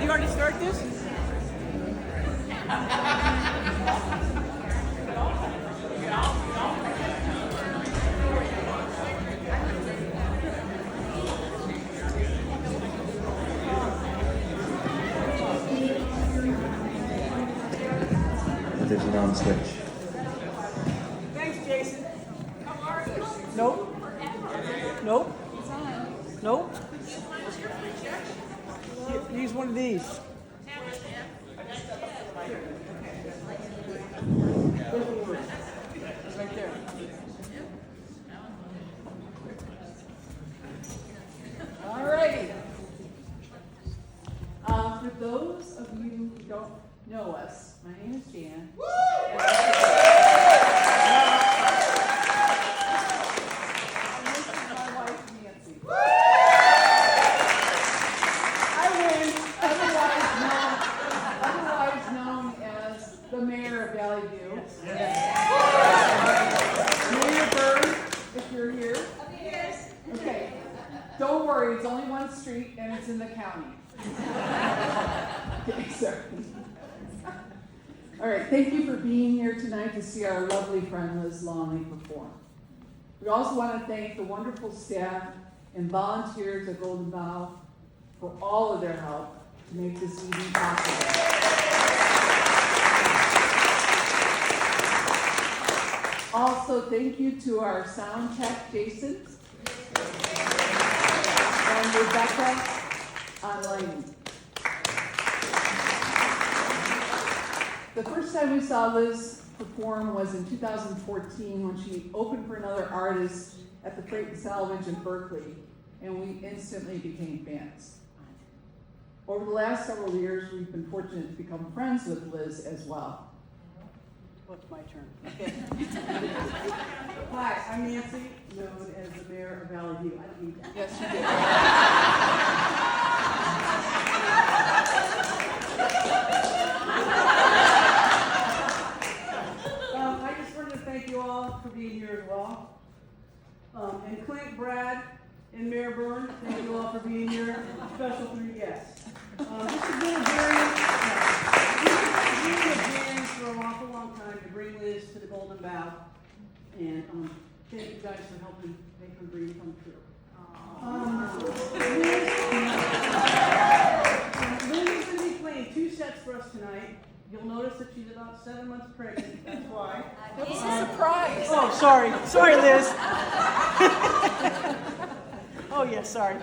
you already start this? There's an on switch. Thanks, Jason. Nope. Nope. Nope. Use one of these. Right there. All righty. For those of you who don't know us, my name is Jan. And this is my wife, Nancy. I win, otherwise known as the mayor of Valley View. Mayor Bird, if you're here. Okay, don't worry, it's only one street and it's in the county. Okay, sorry. All right, thank you for being here tonight to see our lovely friend Liz Longley perform. We also want to thank the wonderful staff and volunteers at Golden Bough for all of their help to make this evening possible. Also, thank you to our sound tech, Jason, and Rebecca on lighting. The first time we saw Liz perform was in 2014 when she opened for another artist at the Freight and Salvage in Berkeley, and we instantly became fans. Over the last several years, we've been fortunate to become friends with Liz as well. Well, it's my turn. Okay. Hi, I'm Nancy, known as the mayor of Valley View. I don't need that. Yes, you I just wanted to thank you all for being here as well. And Clint, Brad, and Mayor Byrne, thank you all for being here. Special 3 guests. This has been a journey for an awful long time to bring Liz to the Golden Bough. And thank you guys for helping make her dream come true. Liz is going to be playing 2 sets for us tonight. You'll notice that she's about 7 months pregnant. That's why. That was a surprise. Oh, sorry. Sorry, Liz. Oh, yeah, sorry.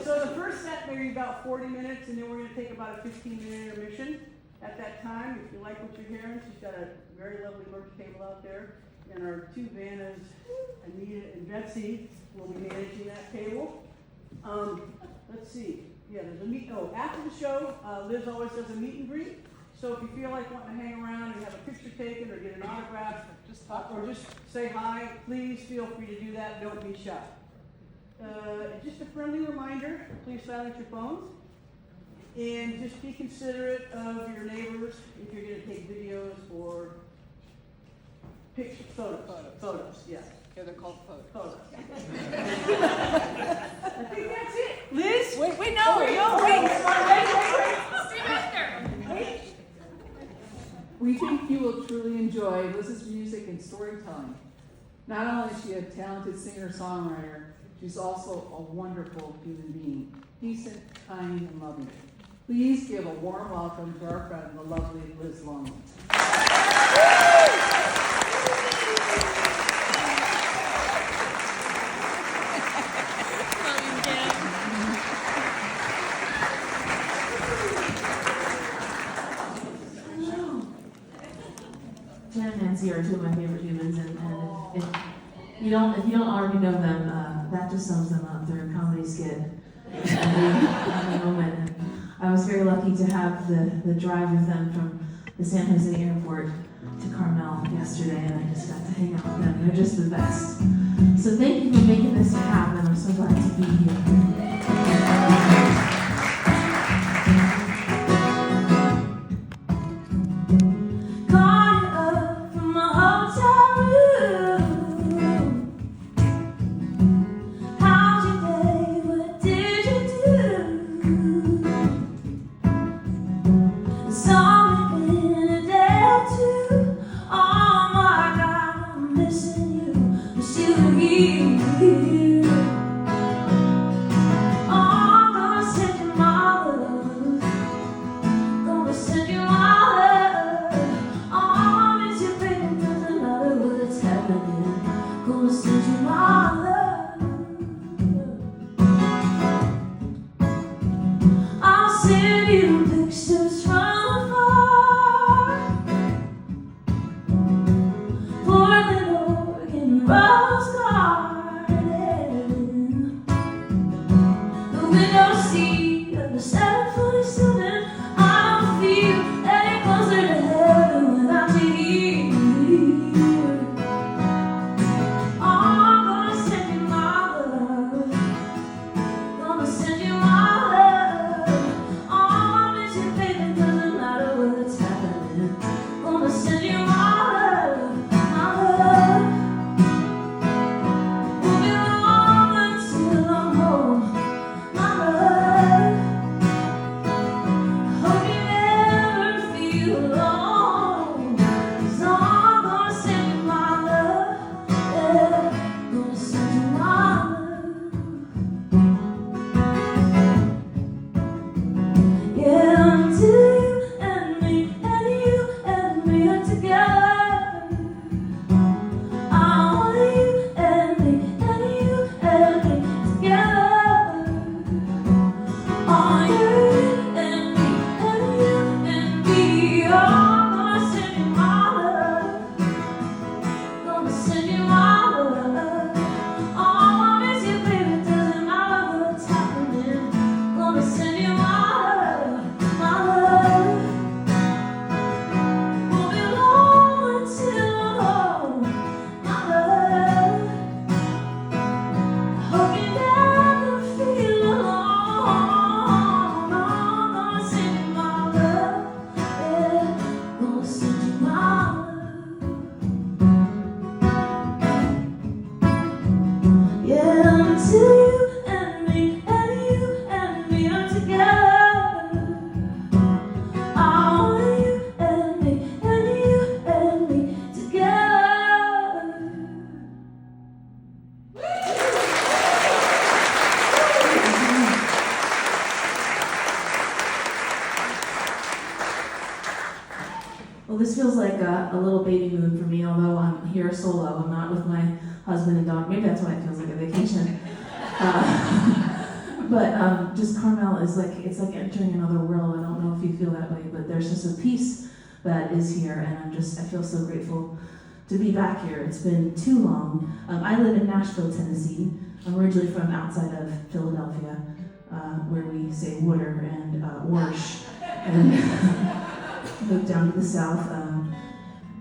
So the first set may be about 40 minutes, and then we're going to take about a 15-minute intermission. At that time, if you like what you're hearing, she's got a very lovely merch table out there. And our 2 Vannas, Anita and Betsy, will be managing that table. Let's see. Yeah, there's a meet. Oh, after the show, Liz always does a meet and greet. So if you feel like wanting to hang around and have a picture taken or get an autograph, or just say hi, please feel free to do that. Don't be shy. Just a friendly reminder, please silence your phones. And just be considerate of your neighbors if you're going to take videos or pictures, photos, yes. Yeah, they're called photos. I think that's it. Liz? Wait, no, Wait. Stay back there. Wait. We think you will truly enjoy Liz's music and storytelling. Not only is she a talented singer-songwriter, she's also a wonderful human being, decent, kind, and loving. Please give a warm welcome to our friend, the lovely Liz Longley. Jen and Nancy are 2 of my favorite humans, and if you don't already know them, that just sums them up. They're a comedy skit every moment. And I was very lucky to have the drive with them from the San Jose airport to Carmel yesterday, and I just got to hang out with them. They're just the best. So thank you for making this happen. I'm so glad to be here. send you pictures from afar. Portland, Oregon, Rose Garden. The window seat of the 747. I don't feel any closer to heaven without you here. I'm gonna send you my love. Gonna send you my love. Oh, I miss you, baby, doesn't matter what's happening. Gonna send you my love, my love. We'll be alone until I'm home, my love. Hope you never feel alone, 'cause I'm gonna send you my love, yeah. Gonna send you my love. Yeah, until you and me and you and me are together. I want you and me and you and me together. Oh, you and me and you and me. Oh, I'm gonna send you my love. Gonna send you my love. Oh, I miss you, baby, doesn't matter what's happening. Gonna send you my love, my love. We'll be alone until I'm home, my love. Hope you never feel alone. I'm gonna send you my love, yeah. Gonna send you my love. Yeah, until you and me and you and me are together. I want you and me and you and me together. Well, this feels like a little baby moon for me, although I'm here solo. I'm not with my husband and dog. Maybe that's why it feels like a vacation. But just Carmel is like, it's like entering another world. I don't know if you feel that way, but there's just a peace that is here, and I feel so grateful to be back here. It's been too long. I live in Nashville, Tennessee. I'm originally from outside of Philadelphia, where we say water and wash, and moved down to the south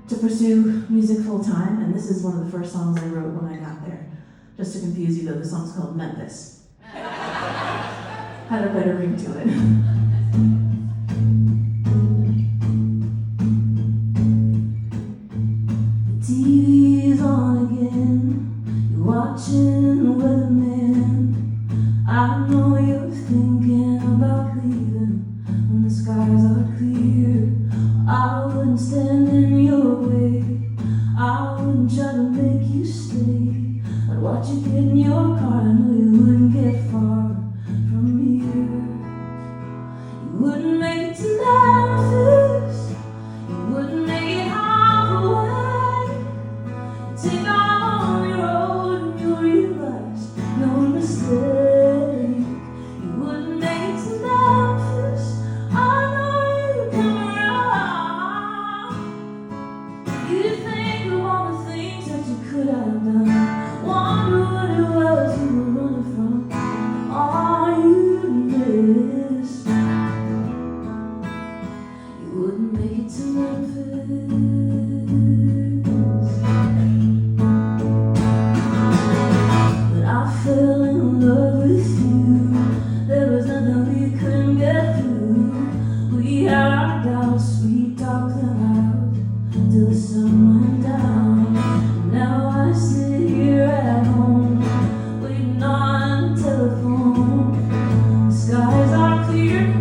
to pursue music full time. And this is one of the first songs I wrote when I got there. Just to confuse you, though, the song's called Memphis. Had a better ring to it. The TV's on again. You're watching the weatherman. I know you're thinking about leaving when the skies are clear. I wouldn't stand in your way. I wouldn't try to make you stay. I'd watch you get in your car. I know you wouldn't get far from here. You wouldn't make it to Memphis. You wouldn't make it halfway. Take on your road and you'll realize no mistake. You wouldn't make it to Memphis. I know you'd come around. You'd think of all the things that you could have done. Wonder what it was you were running from. All you'd miss. You wouldn't make it to Memphis. But I fell in love with you. There was nothing we couldn't get through. We had our doubts, we talked them out till the sun went down. Now I sit here at home, waiting on the telephone. The skies are clear.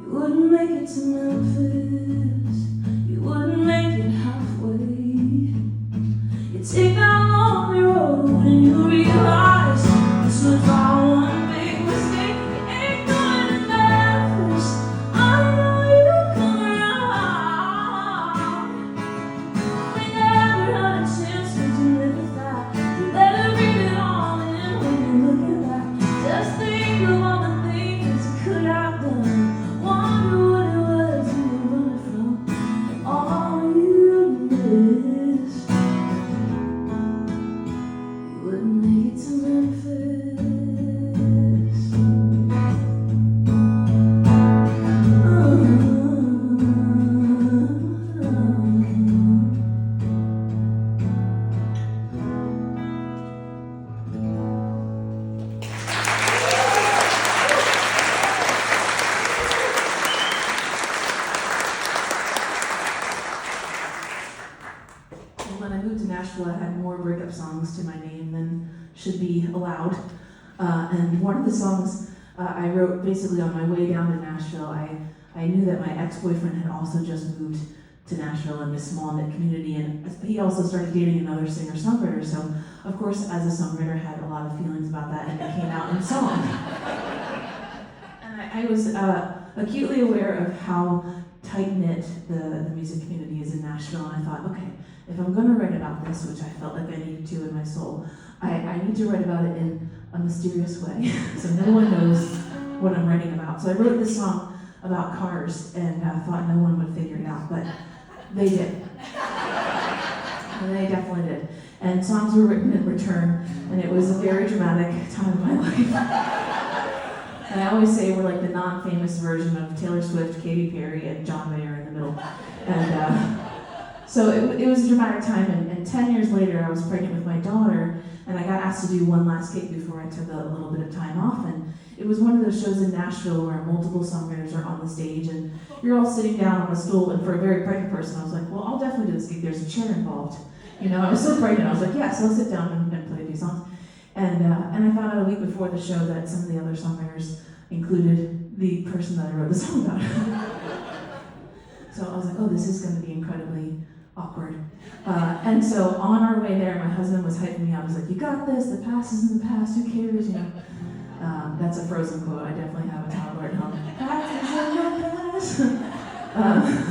You wouldn't make it to Memphis, you wouldn't make it halfway. You take that lonely road and you realize this was all one big mistake. You ain't going to Memphis, I know you'll come around. We never had a chance to live without. You let her read it all in when you're looking back. Just think of all the things you could have done. Wonder what it was you were running from, and all you missed. You wouldn't make it to Memphis. When I moved to Nashville, I had more breakup songs to my name than should be allowed. And one of the songs I wrote basically on my way down to Nashville, I knew that my ex-boyfriend had also just moved to Nashville in this small-knit community, and he also started dating another singer-songwriter, so of course, as a songwriter, I had a lot of feelings about that, and it came out in song. And I was acutely aware of how tight-knit the music community is in Nashville, and I thought, okay, if I'm going to write about this, which I felt like I needed to in my soul, I need to write about it in a mysterious way, so no one knows what I'm writing about. So I wrote this song about cars, and thought no one would figure it out, but they did. And they definitely did. And songs were written in return, and it was a very dramatic time of my life. And I always say we're like the non-famous version of Taylor Swift, Katy Perry, and John Mayer in the middle. And so it was a dramatic time, and 10 years later I was pregnant with my daughter, and I got asked to do one last gig before I took a little bit of time off, and it was one of those shows in Nashville where multiple songwriters are on the stage, and you're all sitting down on a stool, and for a very pregnant person, I was like, well, I'll definitely do this gig, there's a chair involved. You know, I was so pregnant, I was like, yes, I'll sit down and play a few songs. And I found out a week before the show that some of the other songwriters included the person that I wrote the song about. So I was like, oh, this is going to be incredibly awkward. And so on our way there, my husband was hyping me up. He was like, you got this, the past is in the past, who cares, you know? That's a Frozen quote, I definitely have a toddler at home. Past is in the past.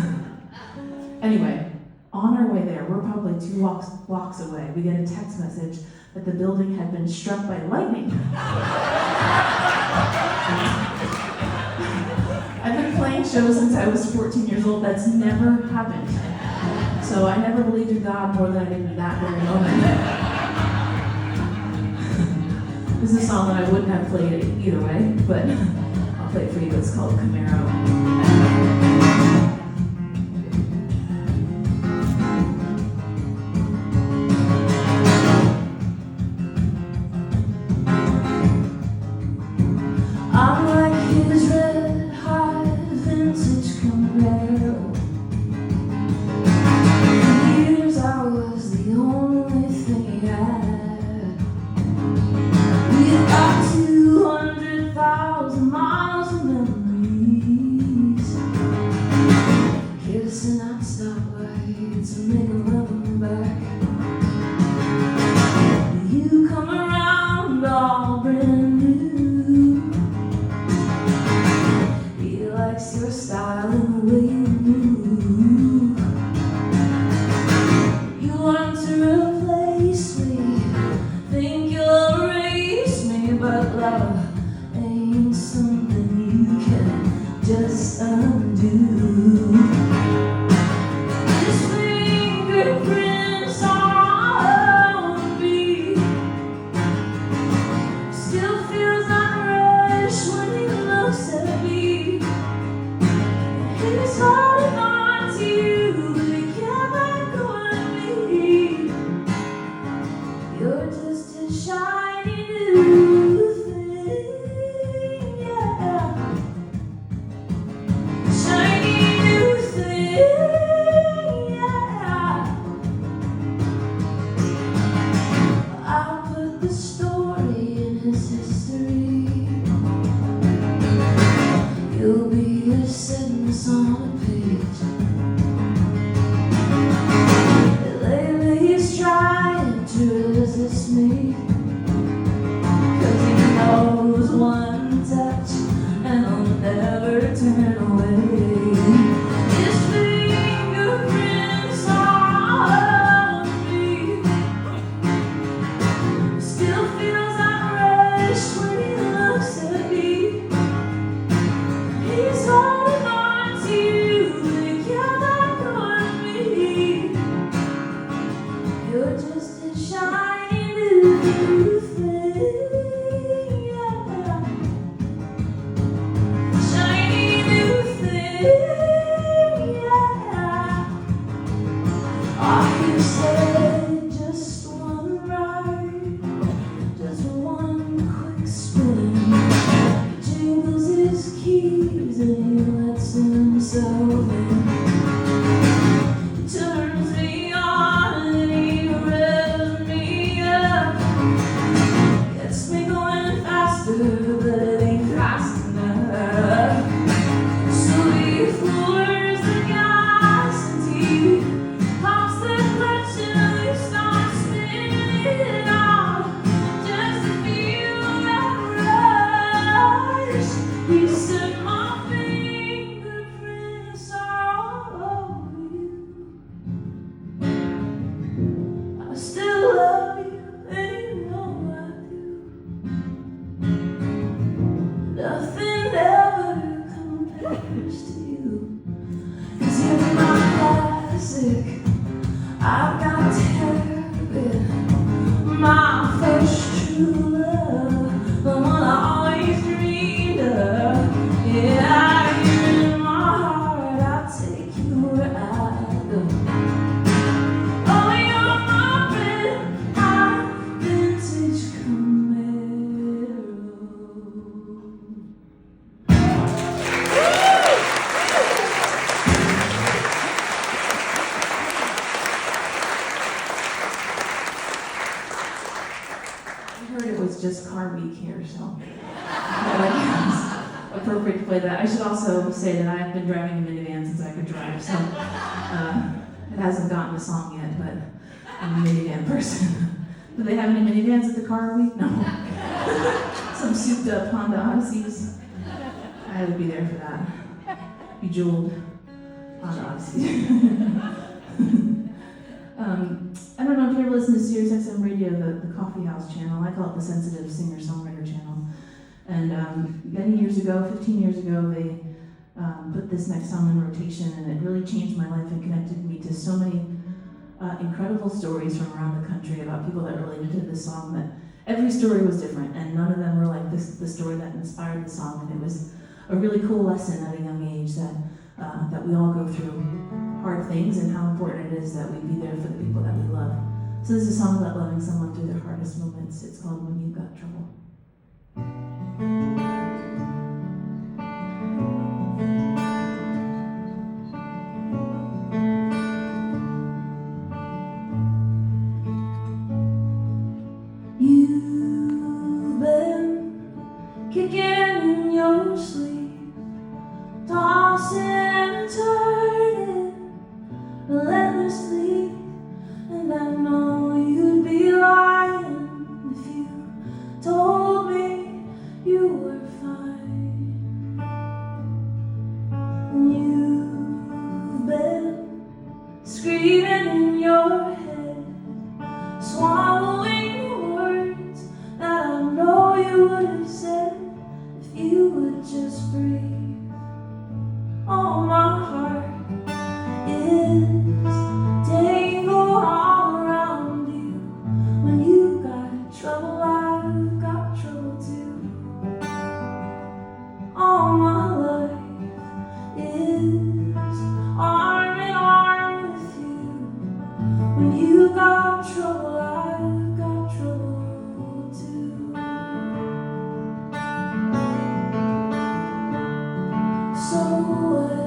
Anyway, on our way there, we're probably 2 blocks away, we get a text message that the building had been struck by lightning. I've been playing shows since I was 14 years old. That's never happened. So I never believed in God more than I did in that very moment. This is a song that I wouldn't have played either way, but I'll play it for you. It's called Camaro. Miles of memories. just sentence on a page. Lately he's trying to resist me, 'cause he knows one touch and I'll never turn away. His fingerprints all over me, still feels like rush when he looks at me. He's holding on to you, and you can't let go of me. You're just a shiny new thing, yeah. Shiny new thing, yeah. Oh, you said just one ride, just one quick spin. He jingles his keys and he lets himself in. He turns me on and he revs me up. Gets me going faster, but it ain't fast enough. So he floors the gas and he pops the clutch and we start spinning off. Just to feel that rush. He said my fingerprints are all over you. I still love you and you know I do. Nothing ever compares to you. 'Cause you're my classic, I've got terror, my first true love, the one I always dreamed of. Yeah, you're in my heart, I'll take you where I go. Oh, you're my red hot vintage Camaro. I heard it was just car week here, so I like it was appropriate to play that. I should also say that I have been driving a minivan since I could drive, so it hasn't gotten a song yet, but I'm a minivan person. Do they have any minivans at the car week? No. Some souped up Honda Odysseys. I would be there for that. Bejeweled Honda Odyssey. I don't know if you ever listen to Sirius XM Radio, the Coffee House channel. I call it the Sensitive Singer-Songwriter channel. And many years ago, 15 years ago, they put this next song in rotation, and it really changed my life and connected me to so many incredible stories from around the country about people that related to this song. That every story was different, and none of them were like the story that inspired the song. And it was a really cool lesson at a young age that we all go through hard things, and how important it is that we be there for the people that we love. So this is a song about loving someone through their hardest moments. It's called When You've Got Trouble. You've been kicking in your sleep, tossing and turning relentlessly, and I know you'd be lying if you told me you were fine. You've been screaming in your head, swallowing the words that I know you would have said if you would just breathe. Oh, my heart is tangled all around you. When you got trouble, I've got trouble too. All my life is arm in arm with you. When you got trouble, I've got trouble too. So what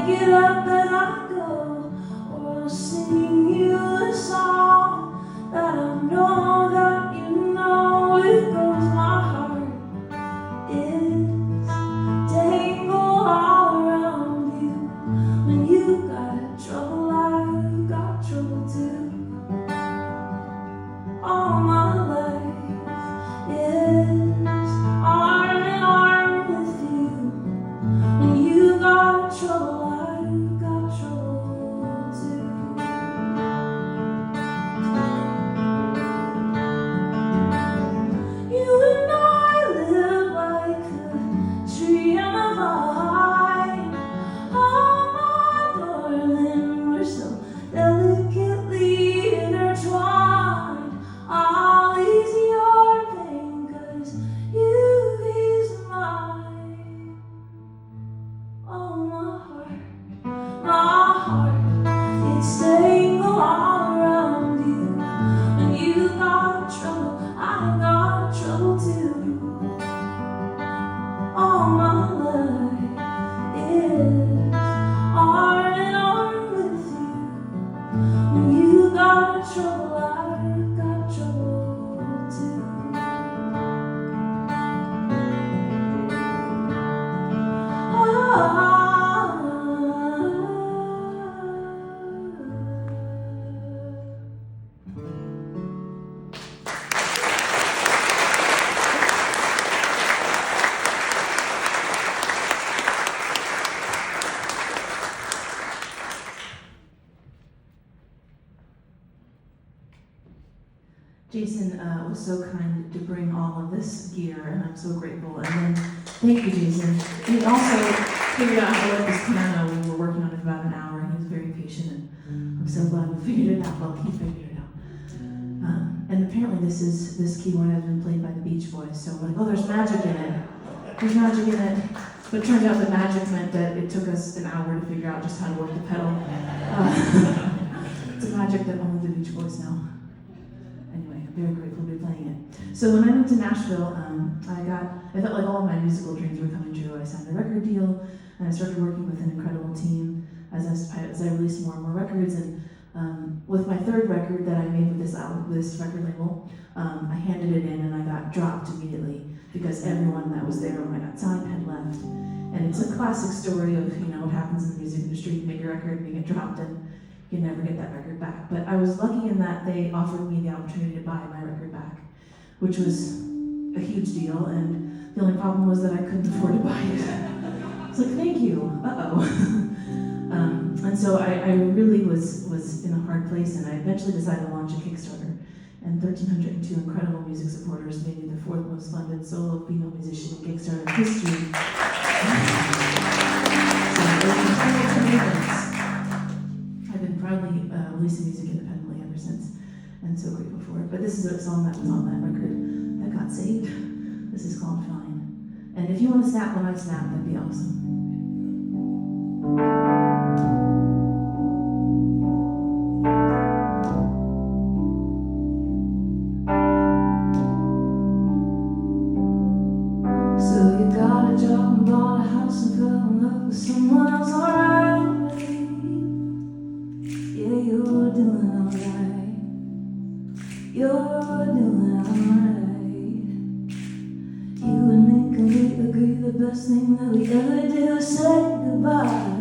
get up and I go, or I'll sing you a song that I know that you know. It goes, my heart is tangled all around you. When you got trouble, I've got trouble too. All my life is arm in arm with you. When you got trouble, I've got trouble too. You and I live like a tree and a vine. Oh, my darling, we're so delicately intertwined. I'll ease your pain, 'cause you've eased mine. Oh, my heart, it's tangled all around you. When you got trouble, I got trouble too. All my life is arm in arm with you. When you got trouble, I've got trouble too. Jason was so kind to bring all of this gear, and I'm so grateful. And then, thank you, Jason. He also figured out how to work this piano. We were working on it for about an hour, and he was very patient, and I'm so glad we figured it out. Well, he figured it out. And apparently this keyboard has been played by the Beach Boys, so we're like, oh, there's magic in it. There's magic in it. But it turned out the magic meant that it took us an hour to figure out just how to work the pedal. It's a magic that only the Beach Boys know. Anyway, I'm very grateful to be playing it. So when I moved to Nashville, I felt like all of my musical dreams were coming true. I signed a record deal, and I started working with an incredible team as I released more and more records. And with my third record that I made with this record label, I handed it in and I got dropped immediately because everyone that was there when I got signed had left. And it's a classic story of what happens in the music industry. You make a record, you get dropped, and you never get that record back. But I was lucky in that they offered me the opportunity to buy my record back, which was a huge deal, and the only problem was that I couldn't afford to buy it. It's like, thank you, and so I really was in a hard place, and I eventually decided to launch a Kickstarter, and 1,302 incredible music supporters made me the fourth most funded solo female musician in Kickstarter history. I've been proudly releasing music independently ever since, and so grateful for it. But this is a song that was on that record that got saved. This is called Fine. And if you want to snap when I snap, that'd be awesome. So you got a job and bought a house and fell in love with someone else, alright, baby. Yeah, you're doing alright. You're doing alright. You and me can agree the best thing that we ever did was say goodbye.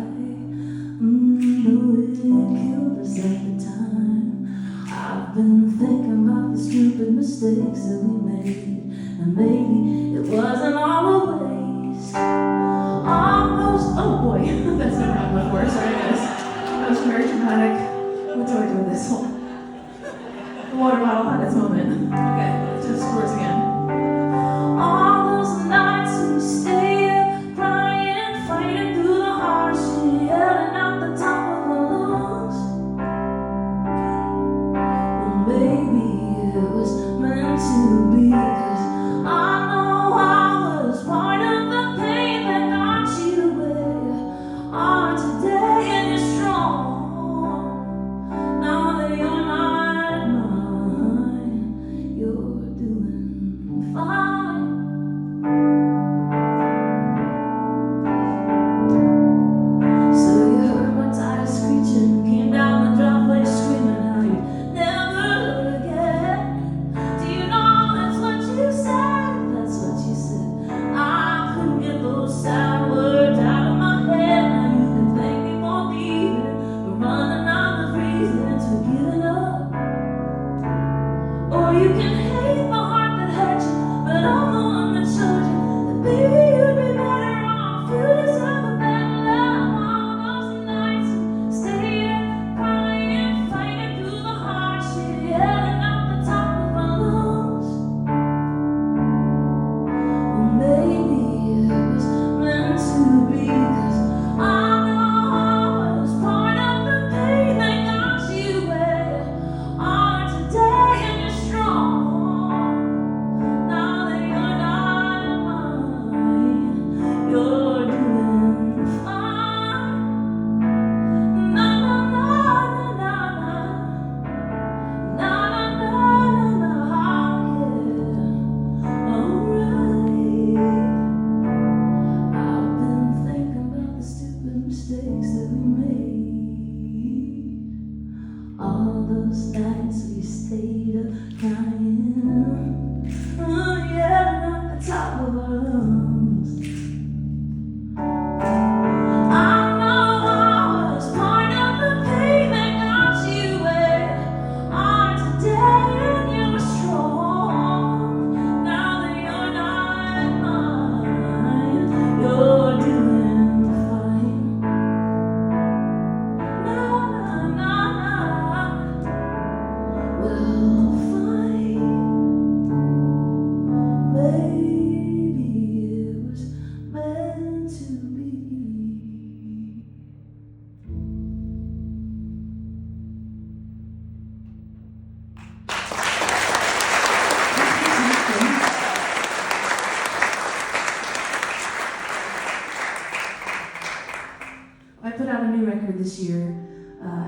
Though it killed us at the time. I've been thinking about the stupid mistakes that we made, and maybe it wasn't all a waste. All those, oh boy, that's never happened before, sorry guys. That was very dramatic. What do I do with this one? The water bottle had its moment. Okay, let's do the chorus again. All those nights we stay up, crying, fighting through the harsh, yelling out the top of our lungs. Well, maybe it was meant to be, 'cause I know I was part of the pain that got you where you are today, and you're strong. Now that you're not mine, you're put out a new record this year.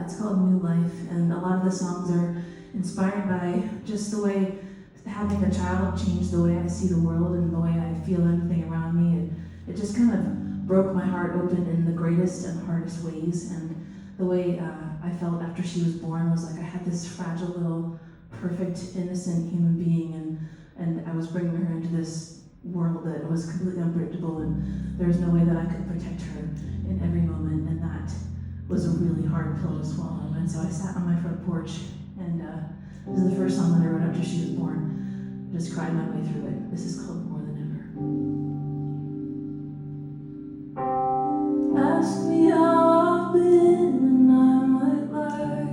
It's called New Life, and a lot of the songs are inspired by just the way having a child changed the way I see the world and the way I feel everything around me. And it just kind of broke my heart open in the greatest and hardest ways. And the way I felt after she was born was like I had this fragile little, perfect, innocent human being, and I was bringing her into this world that was completely unpredictable, and there was no way that I could protect her in every moment, and that was a really hard pill to swallow. And so I sat on my front porch, and this is the first song that I wrote after she was born. I just cried my way through it. This is called More Than Ever. Ask me how I've been, and I might lie.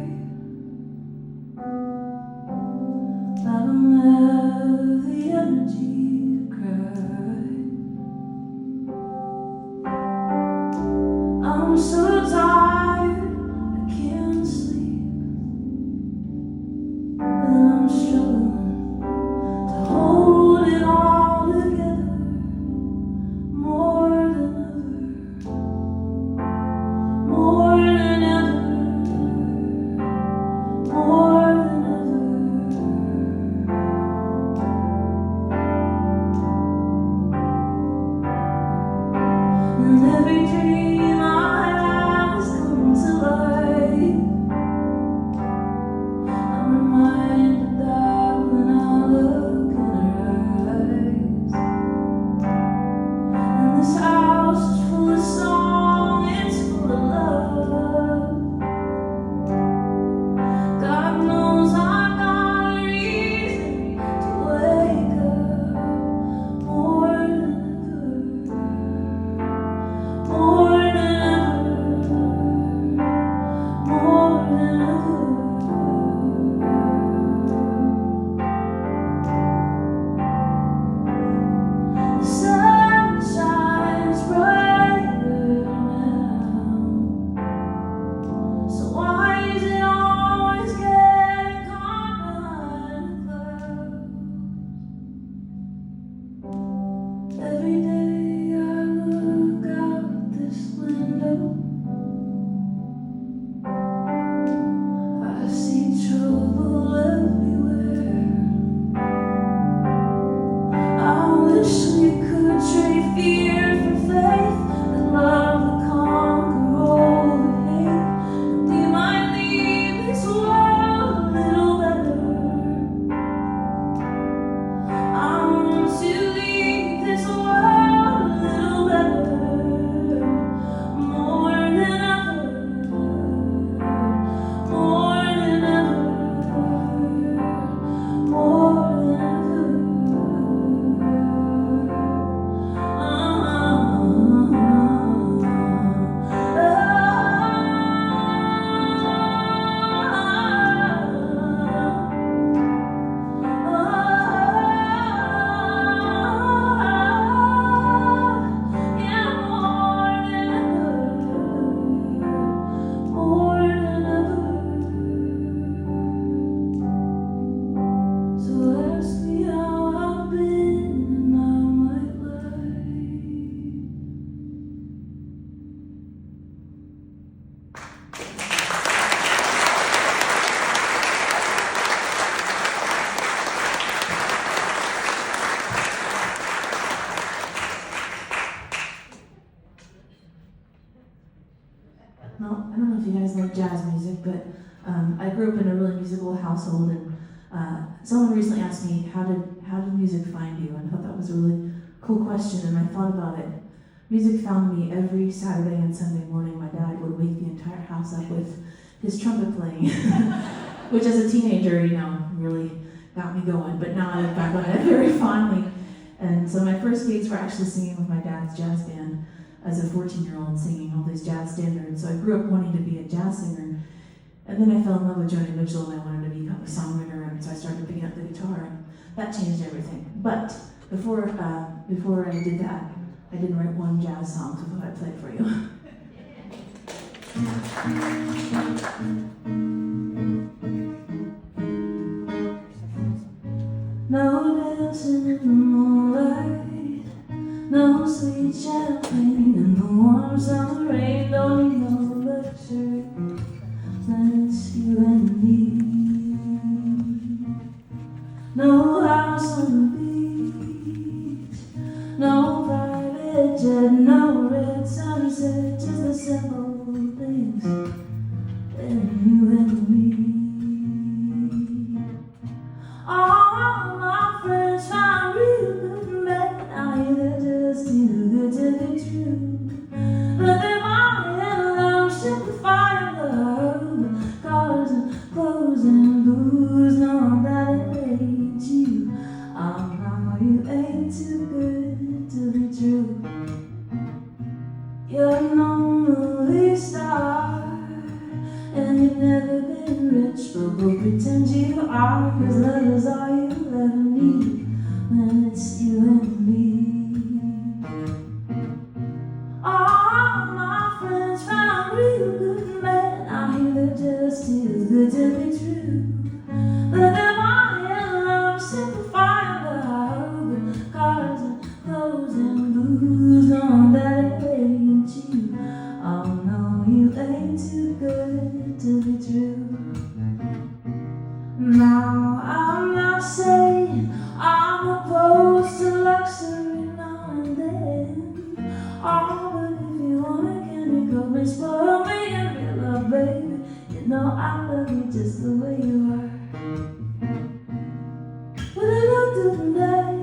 I don't have the energy to cry. I'm so tired, I can't sleep, and I'm struggling to hold it all together. More than ever, more than ever, more than ever. And every dream I had has come to life. I'm reminded that when I look in her eyes. And this house is full of song, it's full of love. God knows I got a reason to wake up. More than ever, more than ever, more than ever. The sun shines brighter now, so why is it always getting caught behind the clouds? Every day I look out this window, I see trouble everywhere. I wish we could trade fear for faith, and love would conquer all the hate. We might leave this world a little better. I want to leave this world a little better. More than ever, more than ever, more than ever. So ask me how I've been, and I might lie. Well, I don't know if you guys like jazz music, but I grew up in a really musical household, and someone recently asked me, how did music find you? And I thought that was a really cool question, and I thought about it. Music found me every Saturday and Sunday morning. My dad would wake the entire house up with his trumpet playing, which as a teenager, really got me going. But now I look back on it very fondly. And so my first gigs were actually singing with my dad's jazz band as a 14-year-old, singing all these jazz standards. So I grew up wanting to be a jazz singer. And then I fell in love with Joni Mitchell, and I wanted to become a songwriter, and so I started picking up the guitar, and that changed everything. But before I did that, I didn't write one jazz song, so I thought I'd play it for you. No dancing in the moonlight, No sweet champagne and the warm summer rain. Don't need no luxury when it's you and me. No house on the beach, no private jet, no red sunset, just the simple things and you and me. All my friends found real good men. I hear they're just too good to be true. But they're falling in love, ship the fire, love, cars and clothes and booze. No, that it ain't you. Oh no, you ain't too good to be true. You're no movie star, and you've never been rich, but we'll pretend you are, 'cause love is all you'll ever need when it's you and me. All my friends found real good men. I hear they're just too good to be true. But they're all in love, simplify love, cars and clothes and booze. No, that it ain't you. Oh no, you ain't too good to be true. Now I'm not saying I'm opposed to luxury now and then. Oh, but if you wanna, can you come and spoil me and be love, baby? You know I love you just the way you are. What I love today,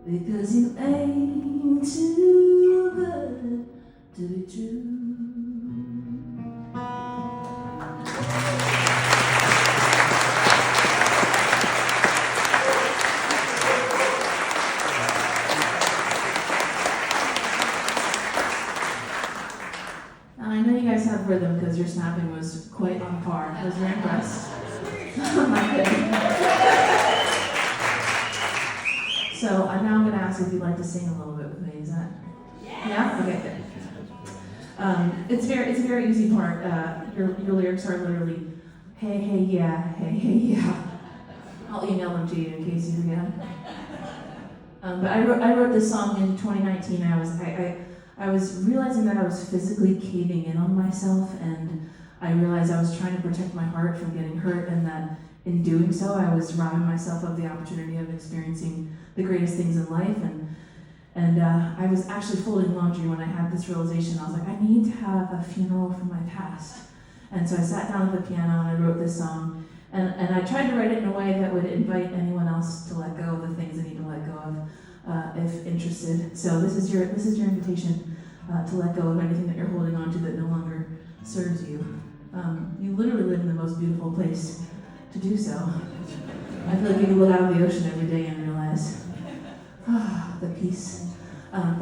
because you ain't too good to be true. Now I know you guys have rhythm because your snapping was quite on par. I was very impressed. I'm not kidding. So now I'm going to ask if you'd like to sing a little bit with me. Is that? Yeah? Okay, good. It's a very easy part. Your lyrics are literally, hey, hey, yeah, hey, hey, yeah. I'll email them to you in case you forget. But I wrote this song in 2019. I was realizing that I was physically caving in on myself, and I realized I was trying to protect my heart from getting hurt, and that in doing so, I was robbing myself of the opportunity of experiencing the greatest things in life. And I was actually folding laundry when I had this realization. I was like, I need to have a funeral for my past. And so I sat down at the piano and I wrote this song. And I tried to write it in a way that would invite anyone else to let go of the things they need to let go of, if interested. So this is your invitation to let go of anything that you're holding on to that no longer serves you. You literally live in the most beautiful place to do so. I feel like you can look out of the ocean every day and realize, the peace.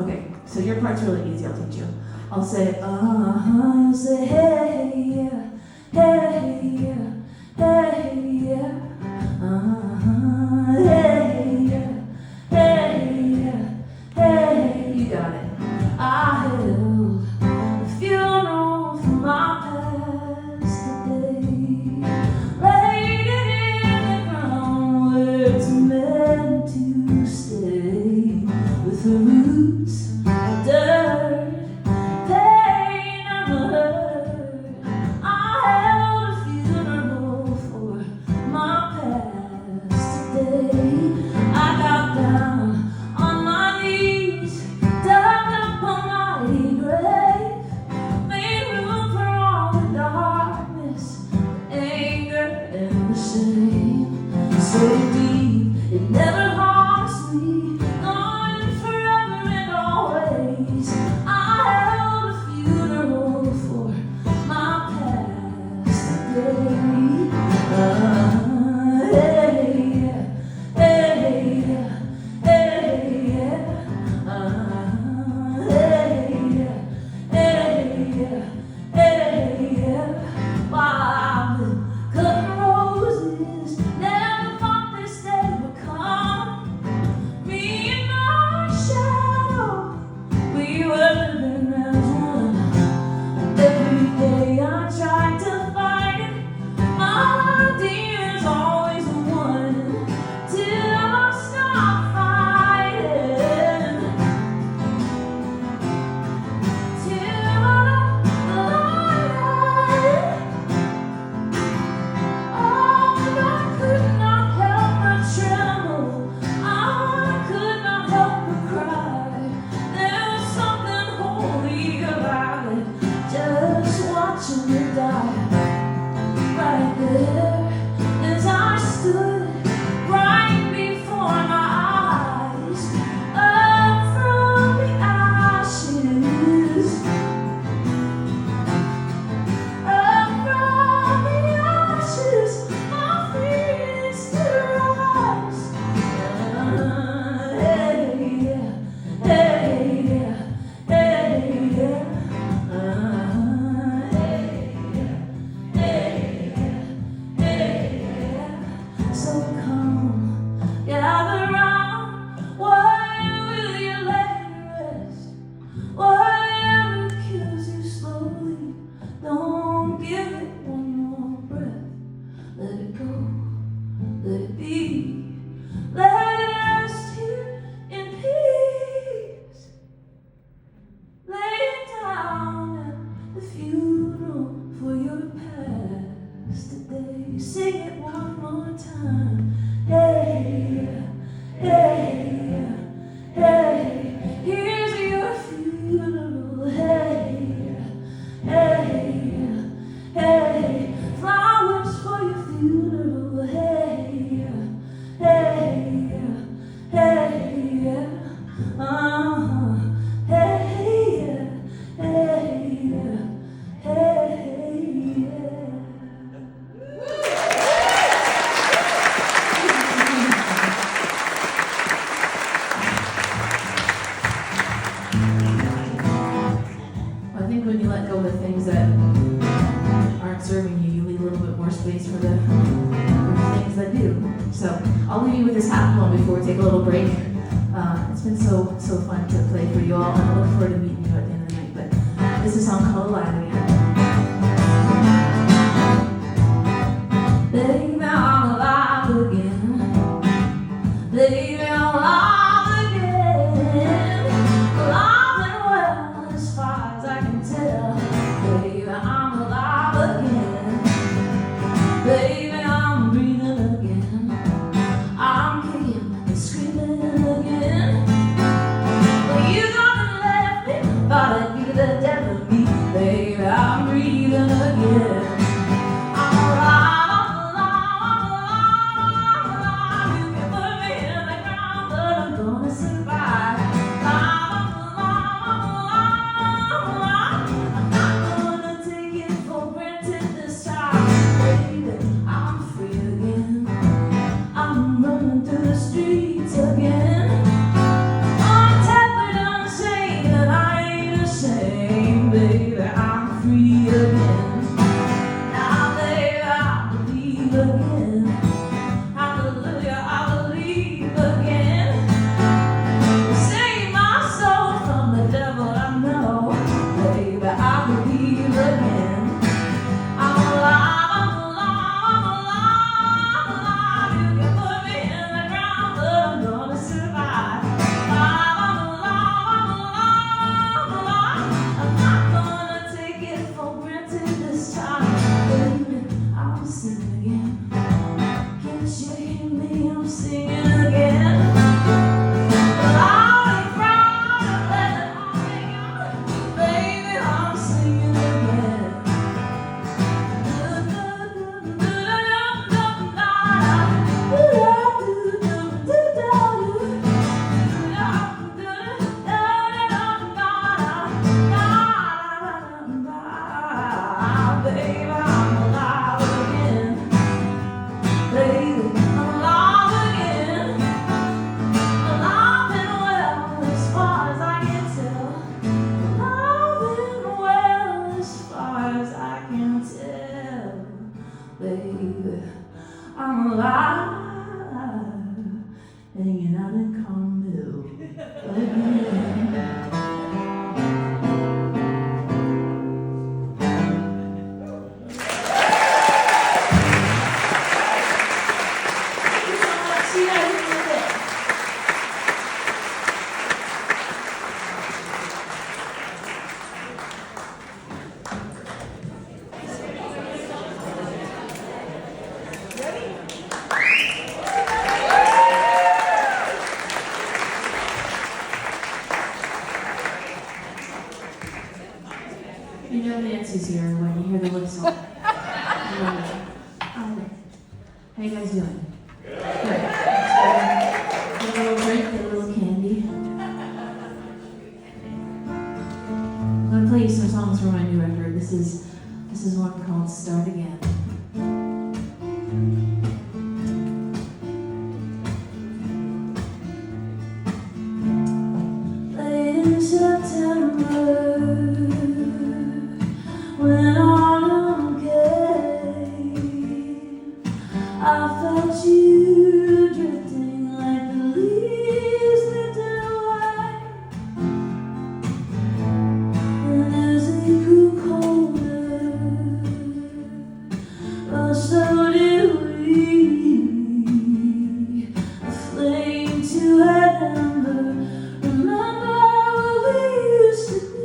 Okay, so your part's really easy, I'll teach you. I'll say, you'll say, hey, yeah, hey, yeah, hey, yeah, hey, yeah, hey, yeah, hey, you got it. I held a funeral for my past today, laid it in the ground where it's meant to stay, with the roots, the dirt, pain and the hurt. I held a funeral shame so deep it never haunts me. Gone forever and always. I held a funeral for my past day. Sing it one more time. Hey, hey, hey, here's your funeral. Hey, hey, hey, flowers for your funeral. Hey, hey, hey, hey, hey, hey. I think when you let go of the things that aren't serving you, you leave a little bit more space for the things that do. So I'll leave you with this half poem before we take a little break. It's been so fun to play for you all, and I look forward to meeting you at the end of the night. But this is a song called Alive Again. Baby, I'm alive again. Baby, I'm alive again. Alive and well, as far as I can tell. Baby, I'm alive again. Baby, I'm breathing again. I'm kicking and screaming again. Well, you gonna let me, but it'd be the death of me. Baby, I'm alive, hanging out in Carmel. You know Nancy's here when you hear the lip song. How you guys doing? Good. Get a little drink, get a little candy. I'm gonna play you some songs from my new record. This is one called Start Again. Late in September, when autumn came, I felt you drifting like the leaves lifted away. And as it grew colder, well, so did we. A flame to an ember. Remember what we used to be.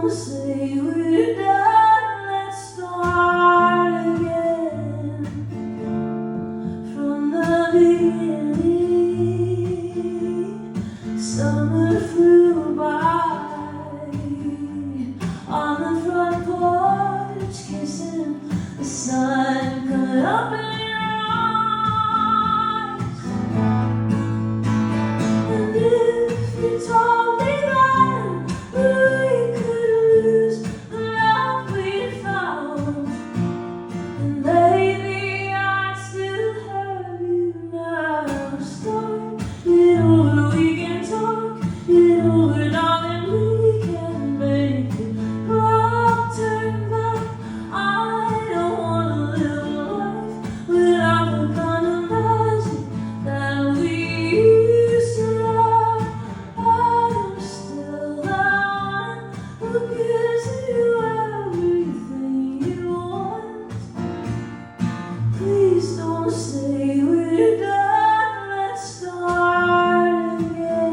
Say we're done, let's start again from the beginning. Summer flew by on the front porch, kissing the sun coming up in your eyes. And if you told me then we could lose the love we found, and maybe I'd still have you now. Start it over, we can talk it over, darling, we can make it. Clock turn back, I don't wanna live a life without the kind of magic that we used to have. I am still the one who gives you everything you want. Please don't say we're done, let's start again.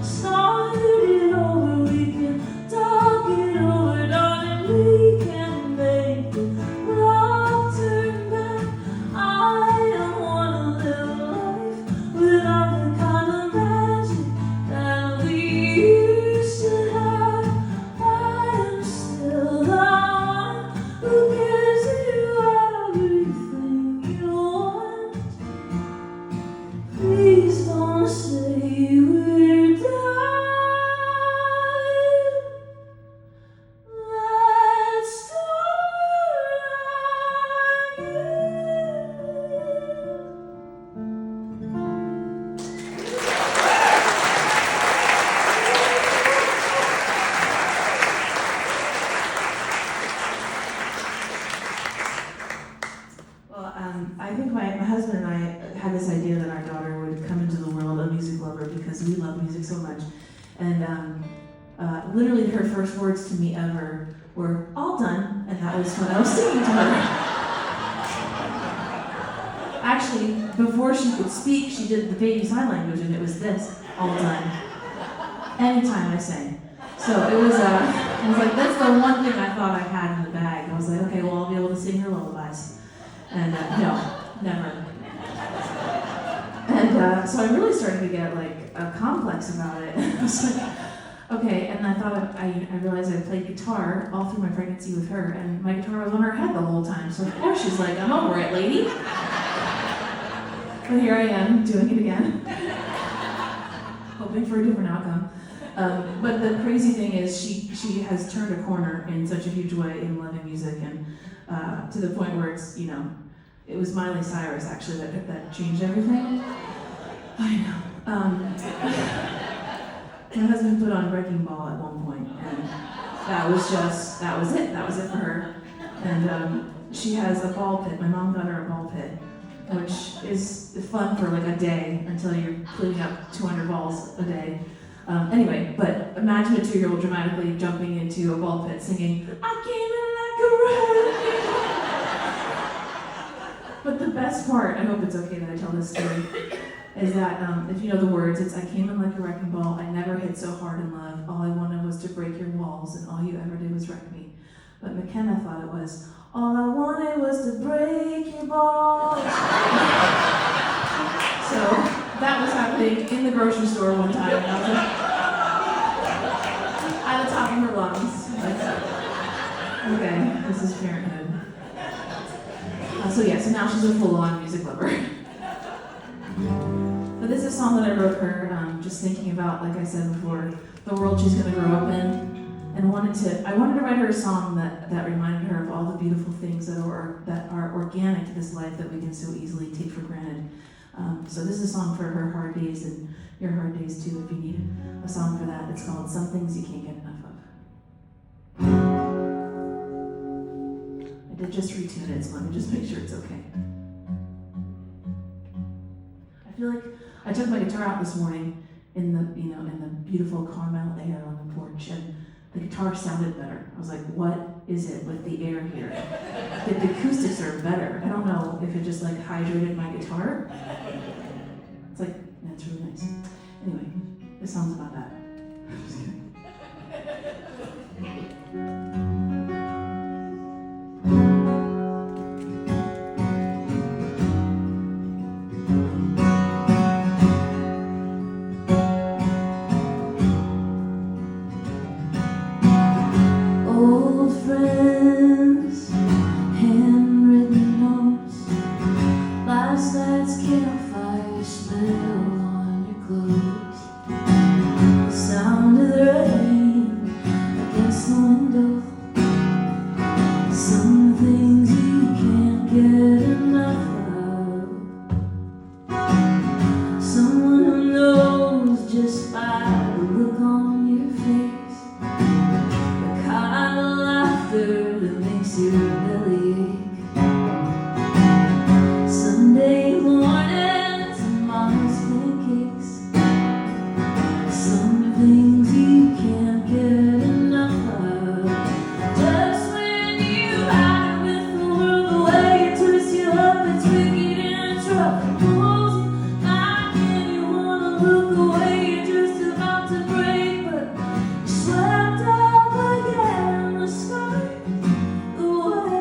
Start it over, we can talk it over, darling. We to me ever were all done, and that was when I was singing to her. Actually, before she could speak, she did the baby sign language, and it was this, all done. Anytime I sang. So it was, I was like, that's the one thing I thought I had in the bag. I was like, okay, well, I'll be able to sing her lullabies. And no, never. And so I really started to get like a complex about it. I was like, okay, and I thought, I realized I played guitar all through my pregnancy with her, and my guitar was on her head the whole time. So of course she's like, I'm over it, lady. But here I am, doing it again. Hoping for a different outcome. But the crazy thing is she has turned a corner in such a huge way in loving music, and to the point where it's, you know, it was Miley Cyrus actually that changed everything. I know. My husband put on Wrecking Ball at one point, and that was it. That was it for her. And she has a ball pit. My mom got her a ball pit, which is fun for like a day until you're cleaning up 200 balls a day. Anyway, but imagine a 2-year-old dramatically jumping into a ball pit singing, I came in like a wrecking ball. But the best part, I hope it's okay that I tell this story, is that if you know the words, it's I came in like a wrecking ball, I never hit so hard in love, all I wanted was to break your walls, and all you ever did was wreck me. But McKenna thought it was, all I wanted was to break your balls. So that was happening in the grocery store one time, and I was like, at the top of her lungs. Like, okay, this is parenthood. So now she's a full-on music lover. But this is a song that I wrote her, just thinking about, like I said before, the world she's going to grow up in. And I wanted to write her a song that reminded her of all the beautiful things that are organic to this life that we can so easily take for granted. So this is a song for her hard days and your hard days too, if you need a song for that. It's called Some Things You Can't Get Enough of. I did just retune it, so let me just make sure it's okay. I feel like I took my guitar out this morning in the beautiful Carmel air on the porch, and the guitar sounded better. I was like, what is it with the air here? The acoustics are better. I don't know if it just like hydrated my guitar. It's like, that's really nice. Anyway, this song's about that. I'm just kidding. Swept up again the sky, the way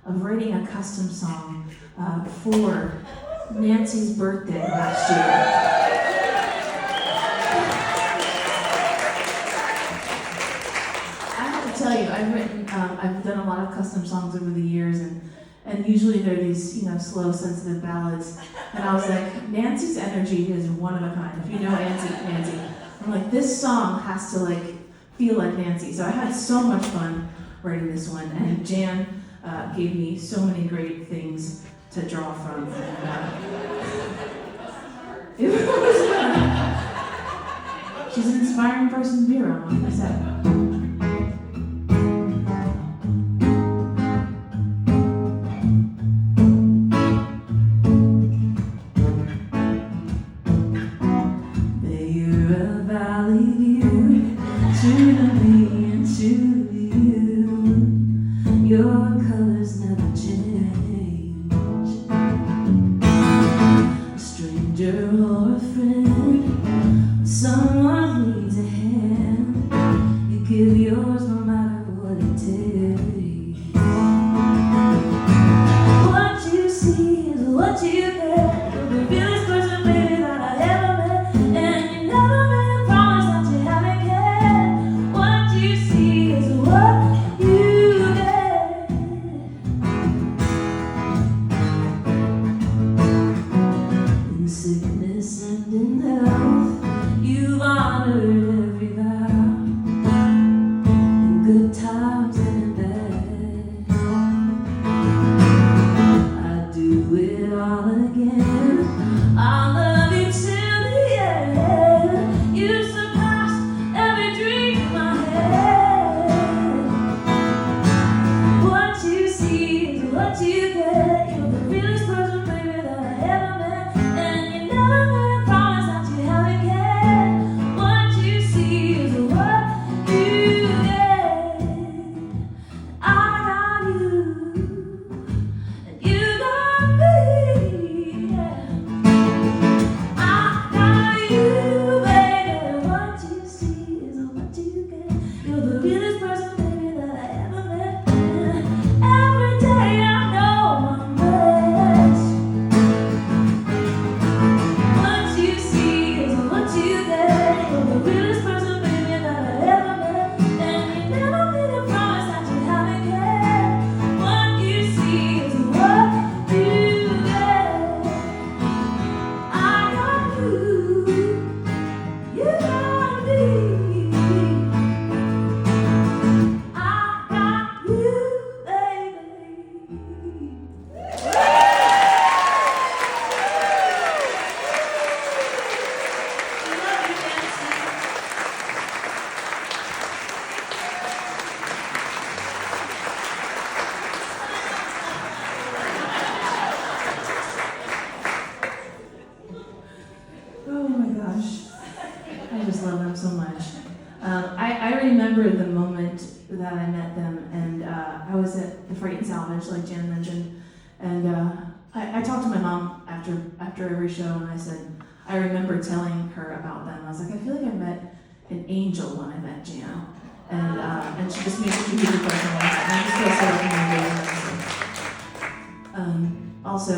of writing a custom song for Nancy's birthday last year. I have to tell you, I've done a lot of custom songs over the years, and usually they're these, slow, sensitive ballads. And I was like, Nancy's energy is one of a kind. If you know Nancy, I'm like, this song has to feel like Nancy. So I had so much fun writing this one, and Jan gave me so many great things to draw from. And, it was fun. She's an inspiring person to be around, like I said. Like Jan mentioned, and I talked to my mom after every show, and I said, I remember telling her about them. I was like, I feel like I met an angel when I met Jan, and she just made such a beautiful person, and I just feel so lucky. Also,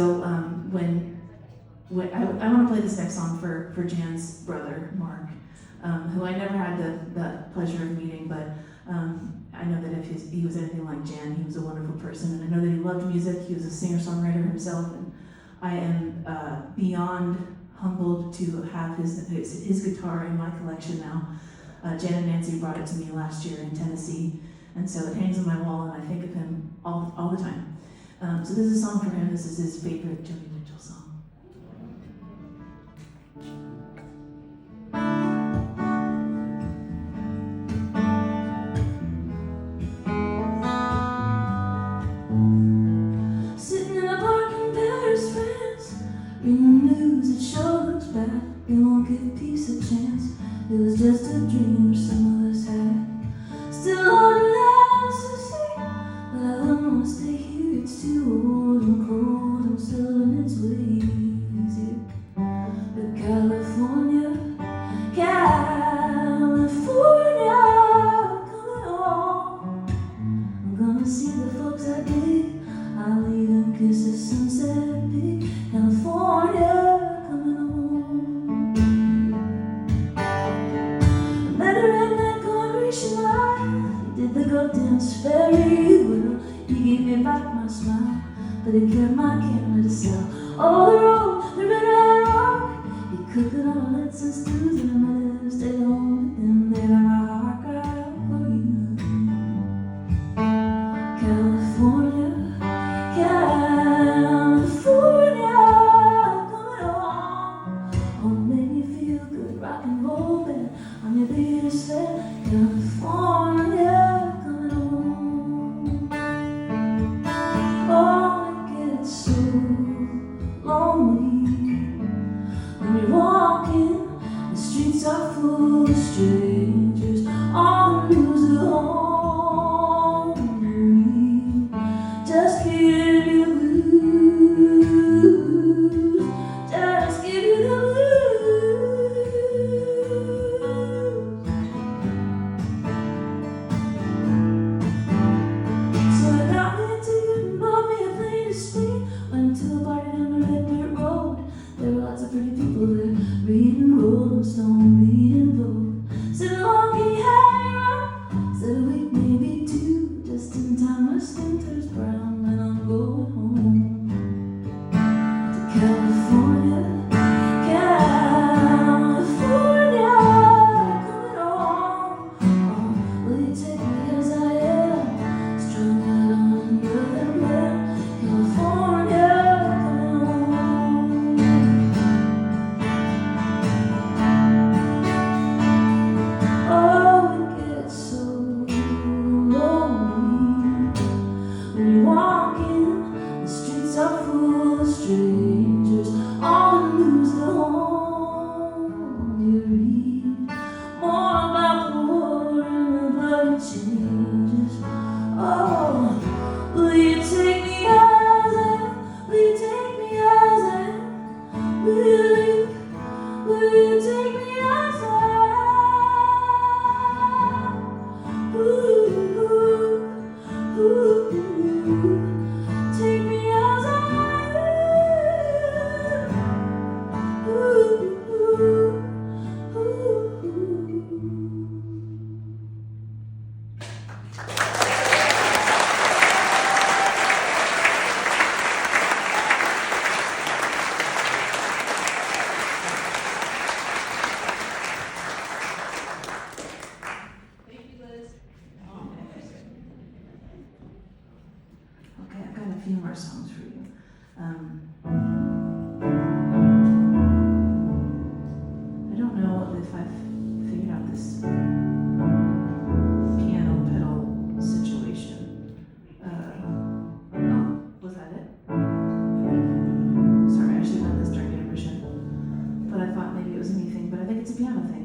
when I want to play this next song for Jan's brother Mark, who I never had the pleasure of meeting, but. I know that if he was anything like Jan, he was a wonderful person, and I know that he loved music. He was a singer-songwriter himself, and I am beyond humbled to have his guitar in my collection now. Jan and Nancy brought it to me last year in Tennessee, and so it hangs on my wall, and I think of him all the time. So this is a song for him. This is his favorite Joni Mitchell song. It was just a dream some of us had. Still on the last to see, but I don't wanna stay here. It's too old and cold and still in its ways here. But California, coming home. I'm gonna see the folks I did. smile, but he kept my camera to sell. Oh, the road, the red road. He cooked it all its and stews, and I never stayed home with him. There, my heart cried out for you. California, California, coming home. Oh, make me feel good, rock and roll band on your baby sled. California, coming home. Oh, it gets so lonely when you're walking. The streets are full of strangers. All the news at home you read just give you the blues. Just give you the blues. So I got me a ticket and bought me a plane to Spain. Went to a party down the red dirt road. There were lots of pretty people there, reading Rolling Stone, reading Vogue. Said, how long can you hang around? Said, a week, maybe two. Just in time, my skin turns brown when I'm going home to California, California, coming home. Oh, will you take me as I am, strung out on nothing but California, coming home. Oh, it gets so lonely when you're walking. The streets are full of strangers. All the news at home you read more about the war and the bloody changes. Oh, will you take me as I am? Will you take me as I am? Will you take me as I am? Ooh, ooh, ooh. Take me as I am. Ooh, ooh, ooh. Thank you, Liz. Okay, I've got a few more songs for you. I don't know if I've figured out this piano pedal situation. Oh, was that it? Sorry, I should have done this during intermission. But I thought maybe it was anything, but I think it's a piano thing.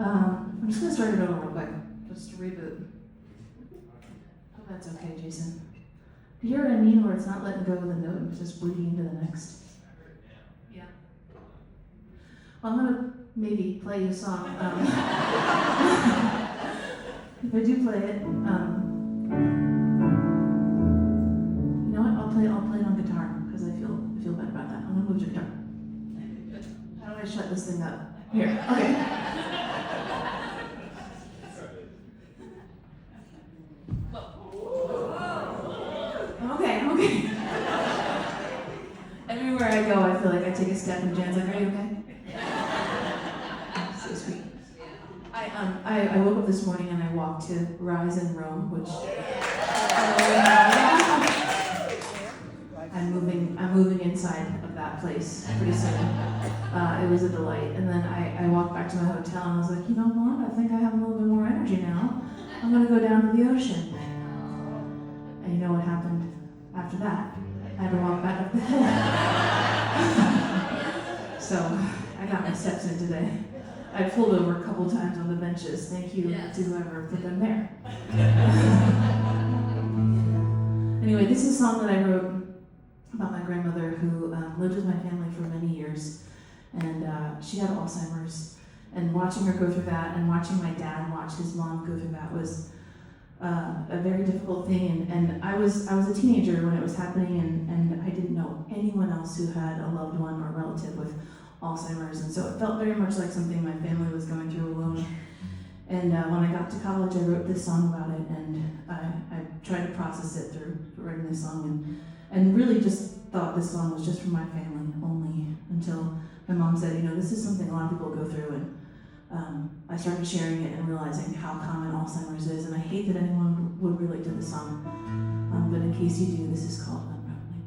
I'm just gonna start it over real quick, just to reboot. Oh, that's okay, Jason. Do you hear what I mean, where it's not letting go of the note, it's just bleeding into the next? Yeah. Well, I'm gonna maybe play you a song. If I do play it, you know what? I'll play it on guitar because I feel better about that. I'm gonna move to guitar. How do I shut this thing up? Here. Okay. Okay. Everywhere I go, I feel like I take a step and Jan's like, are you okay? So sweet. I woke up this morning and I walked to Rise in Rome, which I'm moving inside of that place pretty soon. It was a delight. And then I walked back to my hotel and I was like, you know what? I think I have a little bit more energy now. I'm gonna go down to the ocean. And you know what happened after that? I had to walk back up the hill. So I got my steps in today. I pulled over a couple times on the benches. Thank you to whoever put them there. Anyway, this is a song that I wrote about my grandmother who lived with my family for many years. And she had Alzheimer's. And watching her go through that and watching my dad watch his mom go through that was a very difficult thing. And I was a teenager when it was happening, and I didn't know anyone else who had a loved one or relative with Alzheimer's. And so it felt very much like something my family was going through alone. And when I got to college, I wrote this song about it, and I tried to process it through writing this song, and really just thought this song was just for my family only, until my mom said, you know, this is something a lot of people go through, and I started sharing it and realizing how common Alzheimer's is, and I hate that anyone would relate to this song, but in case you do, this is called Unraveling.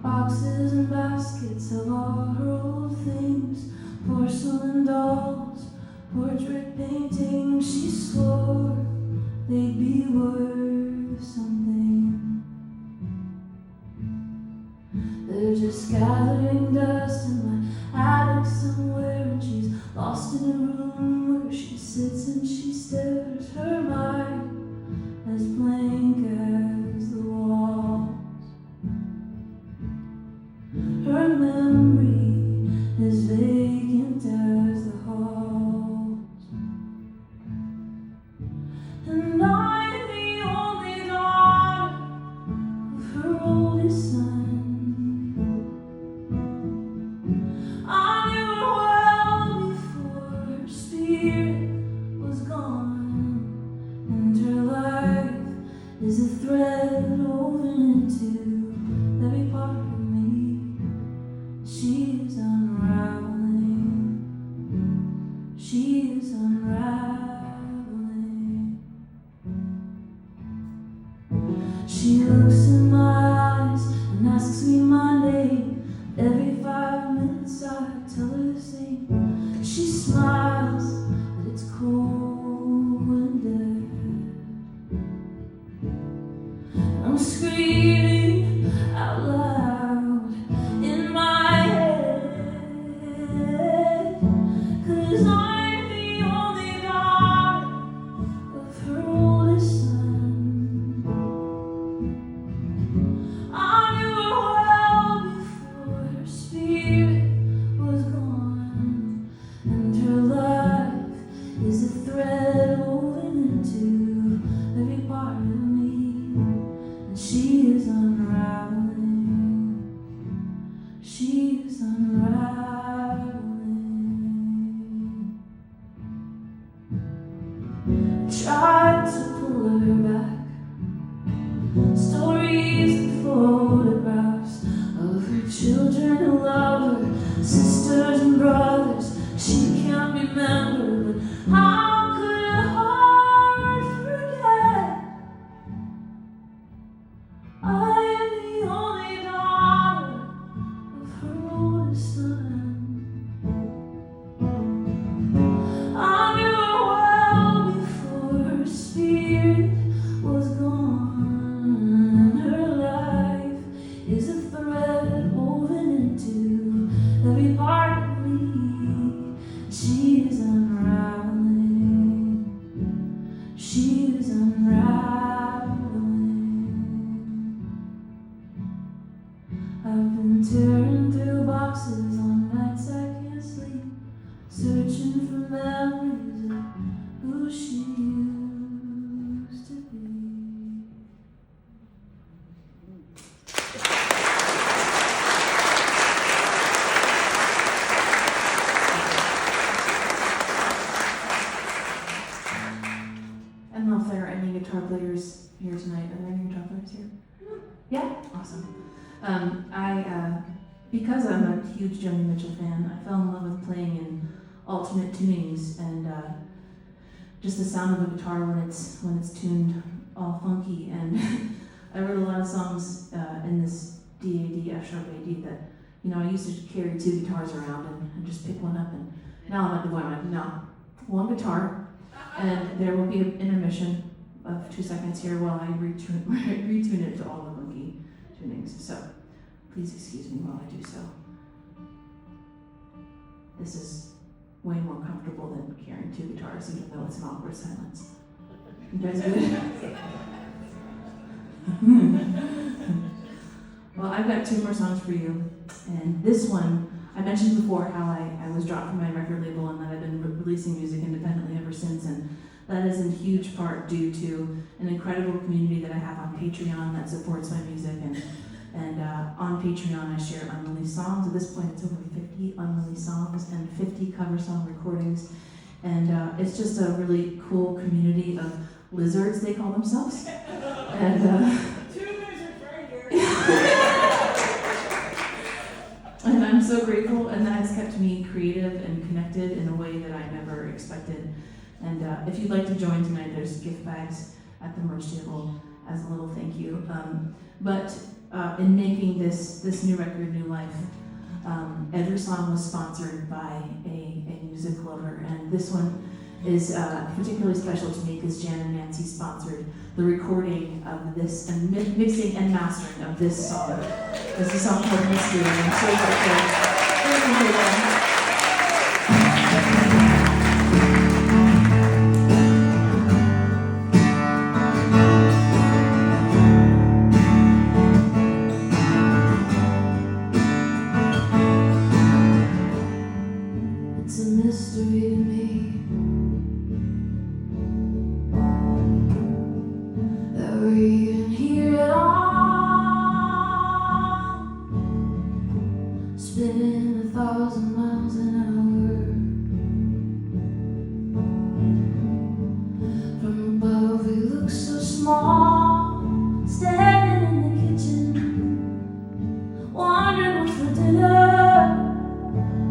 Boxes and baskets of all her old things, porcelain dolls, portrait paintings. She swore they'd be worth something. They're just gathering dust in my attic somewhere, and she's lost in a room where she sits and she stares, her mind as blank as the wall. Her memory is vacant as the halls, and I'm the only daughter of her oldest son. I knew her well before her spirit was gone, and her life is a thread woven into every part of me. She is unraveling, she is unraveling. She looks in my eyes and asks me my name. Every 5 minutes I tell her the same. She smiles, but it's cold and dead. I'm screaming out loud in my head, 'cause I'm the only daughter of her oldest son. I knew her well before her spirit was gone, and her life is a thread woven into every part of me, and she is unraveling, she is unraveling. I tried to pull her back, stories and photographs of her children who love her, sisters and brothers she can't remember, but how could her heart forget? I am the only daughter of her oldest son. I knew her well before her spirit was gone, and her life is a thread woven into every part of me. She is unraveling, she is unraveling. I've been tearing through boxes on nights I can't sleep, searching for memories of who she used to be. I don't know if there are any guitar players here tonight. Are there any guitar players here? Yeah? Awesome. Because I'm a huge Joni Mitchell fan, I fell in love with playing in alternate tunings, and just the sound of a guitar when it's tuned all funky. And I wrote a lot of songs in this D-A-D, F-sharp A-D that, you know, I used to carry 2 guitars around and just pick one up, and now I'm at the point where I'm like, no, 1 guitar, and there will be an intermission of 2 seconds here while I retune it to all the funky tunings. So please excuse me while I do so. This is way more comfortable than carrying 2 guitars, even though it's an awkward silence. You guys good? Well, I've got 2 more songs for you, and this one I mentioned before how I was dropped from my record label and that I've been releasing music independently ever since, and that is in huge part due to an incredible community that I have on Patreon that supports my music, and on Patreon I share unreleased songs. At this point it's over 50 unreleased songs and 50 cover song recordings, and it's just a really cool community of lizards, they call themselves. And Two lizards right here. and I'm so grateful, and that has kept me creative and connected in a way that I never expected. And if you'd like to join tonight, there's gift bags at the merch table as a little thank you. But in making this new record, New Life, every song was sponsored by a music lover, and this one is particularly special to me because Jan and Nancy sponsored the recording of this and mixing and mastering of this song. It's a song called Mystery, and I'm so grateful. Thank you for that. It's a mystery to me that we're even here at all, spinning 1,000 miles an hour. From above we look so small, standing in the kitchen, wondering what's for dinner.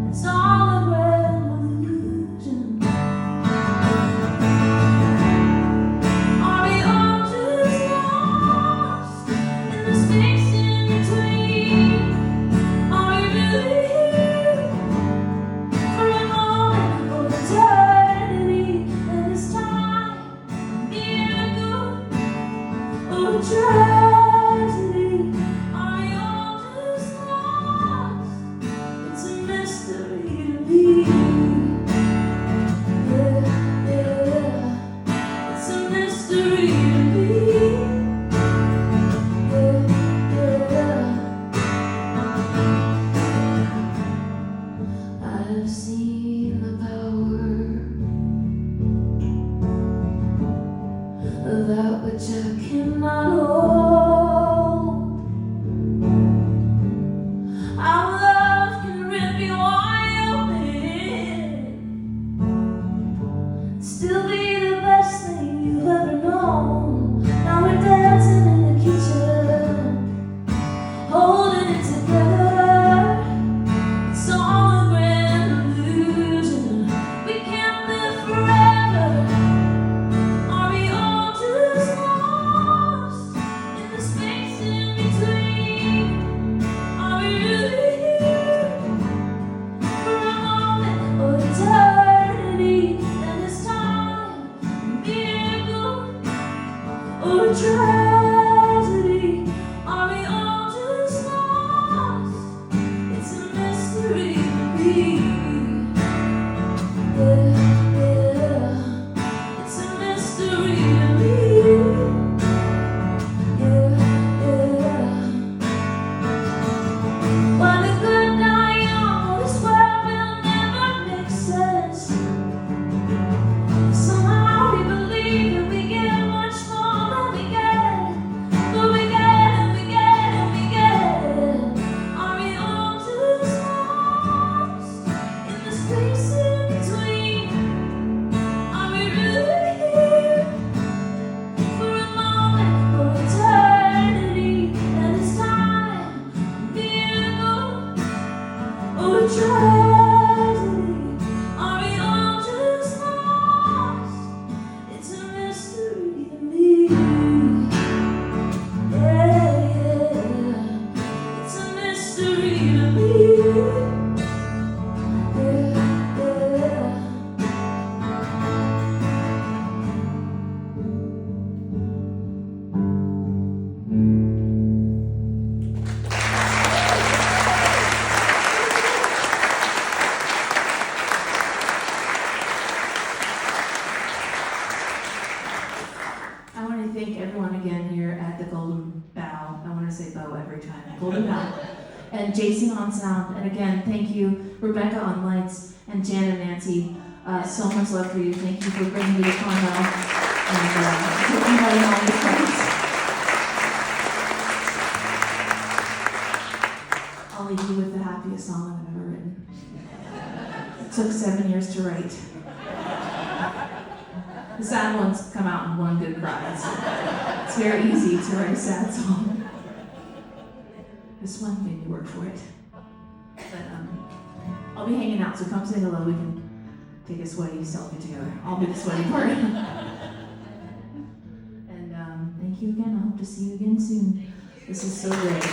It's all a grand illusion. Are we all just lost in the space in between? Are we really here for a moment or eternity? And this time, miracle or tragedy? Are we all just lost? It's a mystery to me. Yeah, yeah. It's a mystery to me. Yeah, yeah. I've seen the power of that which I cannot hold. Our love can rip you wide open, still be the best thing you've ever known. Now we're dancing in the kitchen, holding it together. It's all a grand illusion. We can't live forever. Are we all just lost in the space in between? Are we really here for a moment or eternity? And this time, miracle or tragedy? Are we all just lost? It's a mystery to me. Yeah, yeah. It's a mystery to me. Yeah, yeah. When the good die young, this world will never make sense. Somehow we believe that we get much more than we get, but we get and we get and we get. Are we all just lost in the space in between? Are we really here for a moment or eternity? And this time, miracle or tragedy? Are we all just lost? It's a mystery to me. Yeah, yeah. It's a mystery to me. Yeah, yeah. I want to thank everyone again here at the Golden Bough. I want to say bow every time. Golden Bough and Jason on sound. And again, thank you, Rebecca on lights, and Jan and Nancy. So much love for you. Thank you for bringing me to Carmel and for inviting all your friends. I'll leave you with the happiest song I've ever written. It took 7 years to write. The sad ones come out in one good cry. It's very easy to write a sad song. This one made me work for it. But I'll be hanging out, so come say hello. We can take a sweaty selfie together. I'll be the sweaty part. And thank you again. I hope to see you again soon. This is so great.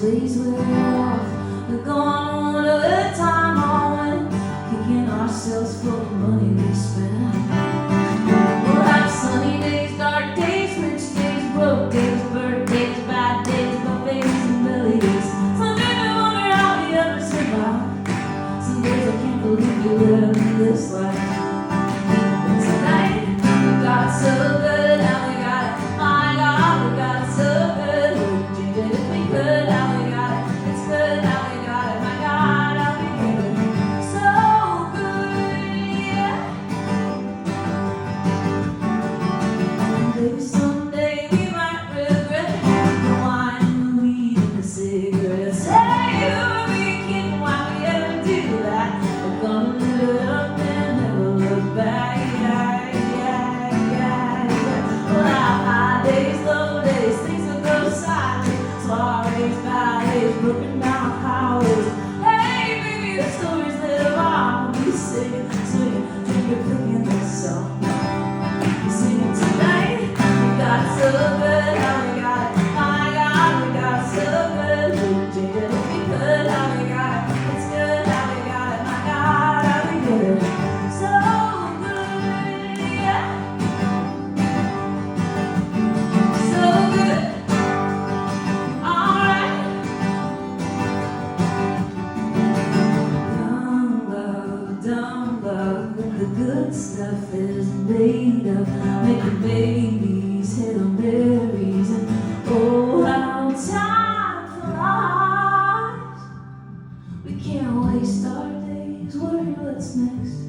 Ways we're off, we're going another time on, kicking ourselves for the money we spend. We'll have sunny days, dark days, rich days, broke days, birthdays, bad days, buffets and belly days. Some days I wonder how we ever survive. Some days I can't believe we live this life. And tonight we got so good, now we got it. My God, we got it so good. We'd change it if we could. Broken down highways. Hey, baby, the stories live on. We sing, swinging, drinking, picking this song. We sing it tonight. We got so good, how we got it. My God, we got so good. We did it if we could, how we got it. It's good, how we got it. My God, how we did it. So good, yeah. So good. The good stuff is made of making babies, Hail Marys, and oh, how time flies. We can't waste our days worrying what's next.